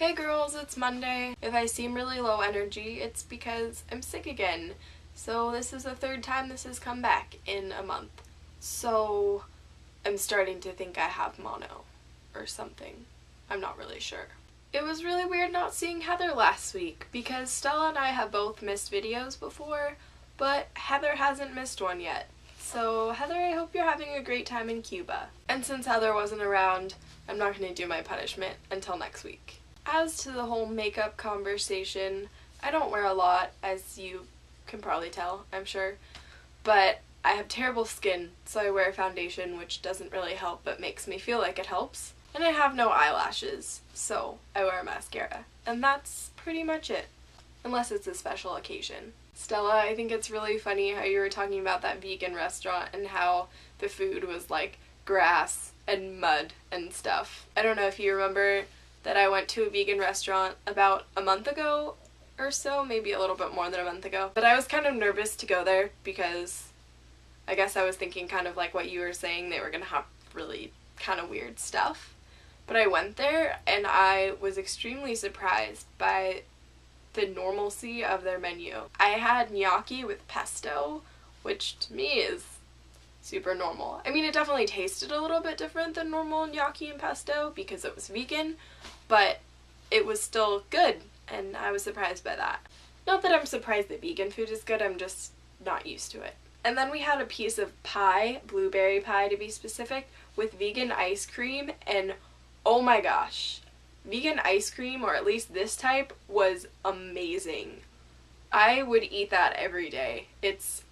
Hey girls, it's Monday. If I seem really low energy, it's because I'm sick again. So this is the third time this has come back in a month. So I'm starting to think I have mono or something. I'm not really sure. It was really weird not seeing Heather last week because Stella and I have both missed videos before, but Heather hasn't missed one yet. So Heather, I hope you're having a great time in Cuba. And since Heather wasn't around, I'm not going to do my punishment until next week. As to the whole makeup conversation, I don't wear a lot, as you can probably tell, I'm sure, but I have terrible skin, so I wear foundation, which doesn't really help but makes me feel like it helps. And I have no eyelashes, so I wear mascara. And that's pretty much it, unless it's a special occasion. Stella, I think it's really funny how you were talking about that vegan restaurant and how the food was like grass and mud and stuff. I don't know if you remember that I went to a vegan restaurant about a month ago or so, maybe a little bit more than a month ago. But I was kind of nervous to go there because I guess I was thinking kind of like what you were saying, they were gonna have really kind of weird stuff. But I went there and I was extremely surprised by the normalcy of their menu. I had gnocchi with pesto, which to me is super normal. I mean, it definitely tasted a little bit different than normal gnocchi and pesto because it was vegan, but it was still good, and I was surprised by that. Not that I'm surprised that vegan food is good, I'm just not used to it. And then we had a piece of pie, blueberry pie to be specific, with vegan ice cream, and oh my gosh, vegan ice cream, or at least this type, was amazing. I would eat that every day. It's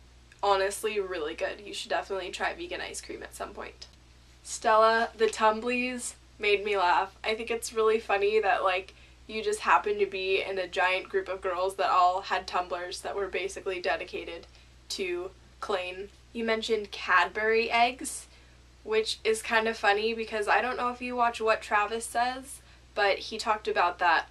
honestly really good. You should definitely try vegan ice cream at some point. Stella, the tumblies made me laugh. I think it's really funny that like you just happen to be in a giant group of girls that all had tumblers that were basically dedicated to Klaine. You mentioned Cadbury eggs, which is kind of funny because I don't know if you watch What Travis Says, but he talked about that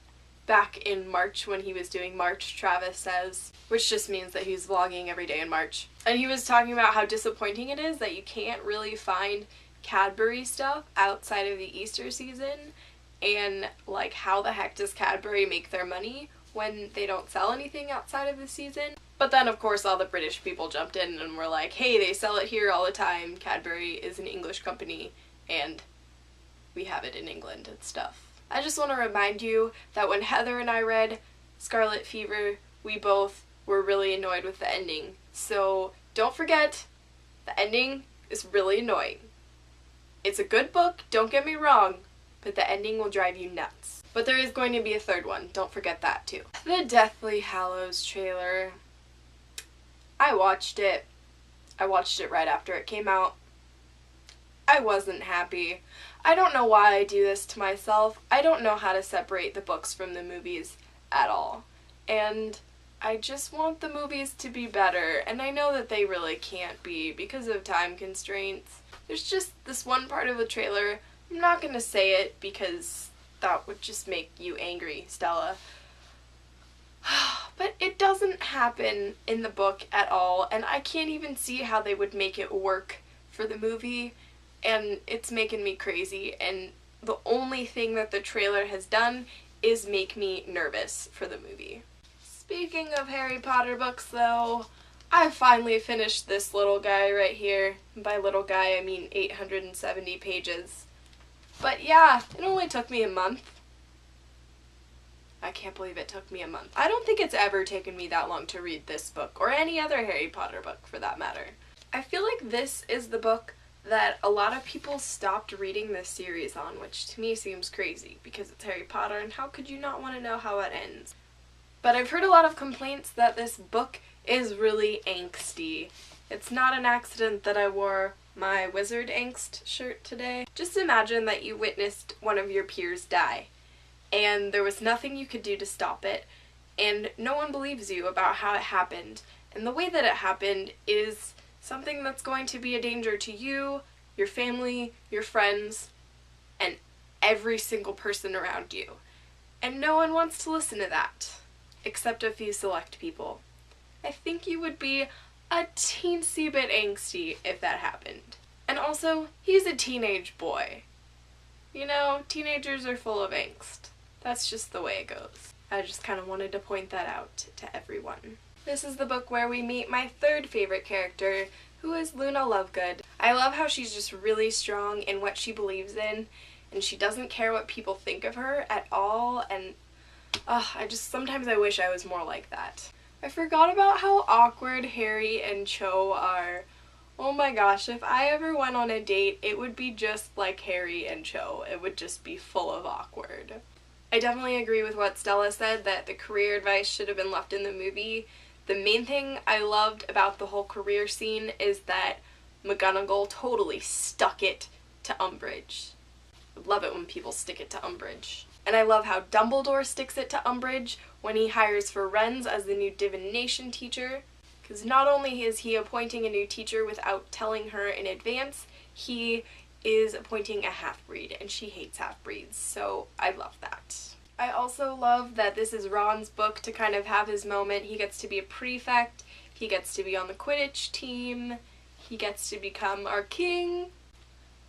back in March when he was doing March Travis Says, which just means that he's vlogging every day in March. And he was talking about how disappointing it is that you can't really find Cadbury stuff outside of the Easter season, and like how the heck does Cadbury make their money when they don't sell anything outside of the season? But then of course all the British people jumped in and were like, hey, they sell it here all the time. Cadbury is an English company and we have it in England and stuff. I just want to remind you that when Heather and I read Scarlet Fever, we both were really annoyed with the ending. So don't forget, the ending is really annoying. It's a good book, don't get me wrong, but the ending will drive you nuts. But there is going to be a third one, don't forget that too. The Deathly Hallows trailer. I watched it. I watched it right after it came out. I wasn't happy. I don't know why I do this to myself. I don't know how to separate the books from the movies at all. And I just want the movies to be better, and I know that they really can't be because of time constraints. There's just this one part of the trailer, I'm not gonna say it because that would just make you angry, Stella. But it doesn't happen in the book at all, and I can't even see how they would make it work for the movie, and it's making me crazy, and the only thing that the trailer has done is make me nervous for the movie. Speaking of Harry Potter books though, I finally finished this little guy right here. By little guy I mean 870 pages. But yeah, it only took me a month. I can't believe it took me a month. I don't think it's ever taken me that long to read this book, or any other Harry Potter book for that matter. I feel like this is the book that a lot of people stopped reading this series on, which to me seems crazy because it's Harry Potter and how could you not want to know how it ends? But I've heard a lot of complaints that this book is really angsty. It's not an accident that I wore my Wizard Angst shirt today. Just imagine that you witnessed one of your peers die, and there was nothing you could do to stop it, and no one believes you about how it happened. And the way that it happened is something that's going to be a danger to you, your family, your friends, and every single person around you. And no one wants to listen to that, except a few select people. I think you would be a teensy bit angsty if that happened. And also, he's a teenage boy. You know, teenagers are full of angst. That's just the way it goes. I just kind of wanted to point that out to everyone. This is the book where we meet my third favorite character, who is Luna Lovegood. I love how she's just really strong in what she believes in, and she doesn't care what people think of her at all, and sometimes I wish I was more like that. I forgot about how awkward Harry and Cho are. Oh my gosh, if I ever went on a date, it would be just like Harry and Cho. It would just be full of awkward. I definitely agree with what Stella said, that the career advice should have been left in the movie. The main thing I loved about the whole career scene is that McGonagall totally stuck it to Umbridge. I love it when people stick it to Umbridge. And I love how Dumbledore sticks it to Umbridge when he hires Firenze as the new divination teacher. Because not only is he appointing a new teacher without telling her in advance, he is appointing a half-breed, and she hates half-breeds, so I love that. I also love that this is Ron's book to kind of have his moment. He gets to be a prefect, he gets to be on the Quidditch team, he gets to become our king.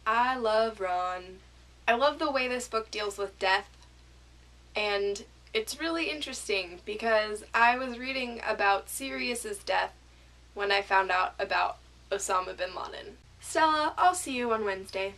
I love Ron. I love the way this book deals with death, and it's really interesting because I was reading about Sirius's death when I found out about Osama bin Laden. Stella, I'll see you on Wednesday.